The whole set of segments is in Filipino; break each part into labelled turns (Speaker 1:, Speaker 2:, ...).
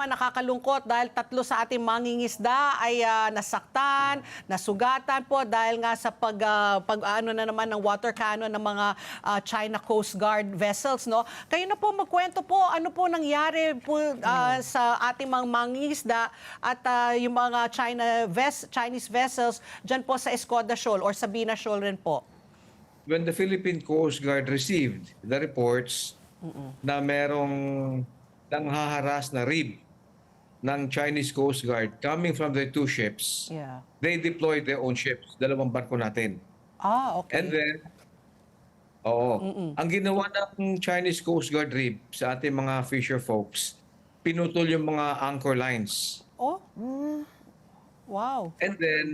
Speaker 1: Nakakalungkot dahil 3 sa ating mangingisda ay nasaktan, nasugatan po dahil nga sa pag-ano na naman ng water cannon ng mga China Coast Guard vessels, no? Kayo na po magkwento po, ano po nangyari po sa ating mga mangingisda at yung mga Chinese vessels diyan po sa Escoda Shoal or Sabina Shoal rin po.
Speaker 2: When the Philippine Coast Guard received the reports na merong nanghaharas na rib ng Chinese Coast Guard coming from the two ships,
Speaker 1: Yeah.
Speaker 2: they deployed their own ships, dalawang barko natin.
Speaker 1: Okay.
Speaker 2: And then, ang ginawa ng Chinese Coast Guard rib sa ating mga fisher folks, pinutol yung mga anchor lines.
Speaker 1: Oh. Wow.
Speaker 2: And then,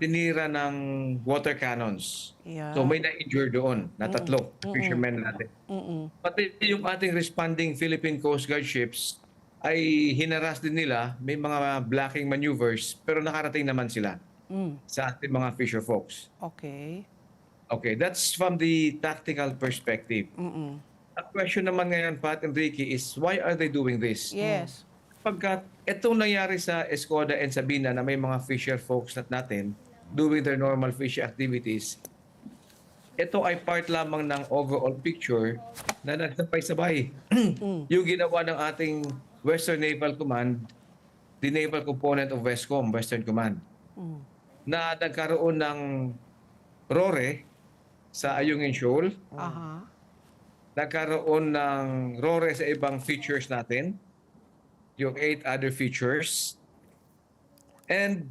Speaker 2: tinira ng water cannons.
Speaker 1: Yeah.
Speaker 2: So may na-injure doon na tatlo, fishermen natin. Pati yung ating responding Philippine Coast Guard ships ay hinaras din nila, may mga blocking maneuvers, pero nakarating naman sila sa ating mga fisher folks.
Speaker 1: Okay.
Speaker 2: Okay, that's from the tactical perspective. Ang question naman ngayon, Pat and Ricky, is why are they doing this?
Speaker 1: Yes.
Speaker 2: Pagkat itong nangyari sa Escoda and Sabina na may mga fisher folks natin doing their normal fishing activities, ito ay part lamang ng overall picture na nagsabay-sabay. Yung ginawa ng ating Western Naval Command, the naval component of Westcom, Western Command, na nagkaroon ng RORE sa Ayungin Shoal,
Speaker 1: Aha.
Speaker 2: nagkaroon ng RORE sa ibang features natin, yung 8 other features, and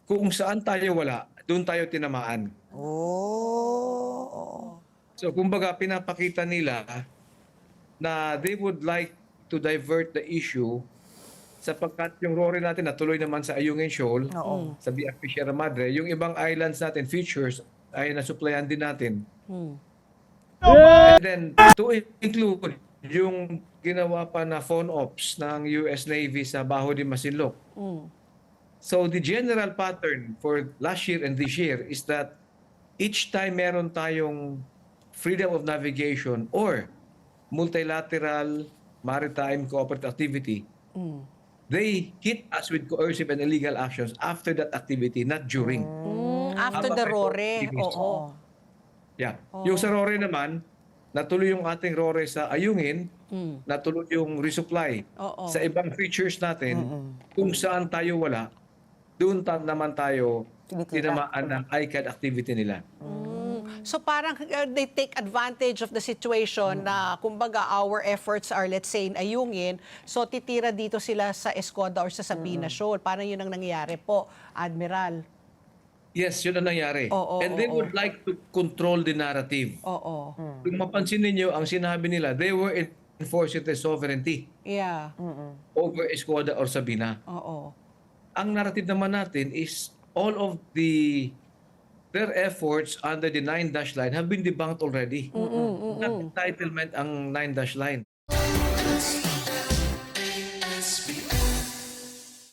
Speaker 2: kung saan tayo wala, doon tayo tinamaan. So kumbaga pinapakita nila na they would like to divert the issue sapagkat yung RORE natin natuloy naman sa Ayungin Shoal, sa BFP Sierra Madre, yung ibang islands natin, features, ay nasuplayan din natin. And then, to include yung ginawa pa na phone ops ng US Navy sa Bajo de Masinloc. So the general pattern for last year and this year is that each time meron tayong freedom of navigation or multilateral maritime cooperative activity, they hit us with coercive and illegal actions after that activity, not during.
Speaker 1: After the RORE. Oo.
Speaker 2: Yeah. Yung sa RORE naman, natuloy yung ating RORE sa Ayungin, natuloy yung resupply sa ibang features natin, kung saan tayo wala, doon naman tayo tinamaan ng ICAD activity nila.
Speaker 1: So parang they take advantage of the situation na kumbaga our efforts are, let's say, in Ayungin, so titira dito sila sa Escoda or sa Sabina Shoal. Parang yun ang nangyayari po, Admiral.
Speaker 2: Yes, yun ang nangyari. And they would like to control the narrative.
Speaker 1: Oo.
Speaker 2: Kung mapansin ninyo, ang sinabi nila, they were enforcing their sovereignty
Speaker 1: Yeah.
Speaker 2: over Escoda or Sabina.
Speaker 1: Oo.
Speaker 2: Ang narrative naman natin is all of their efforts under the 9-dash line have been debunked already. Not entitlement ang 9-dash line.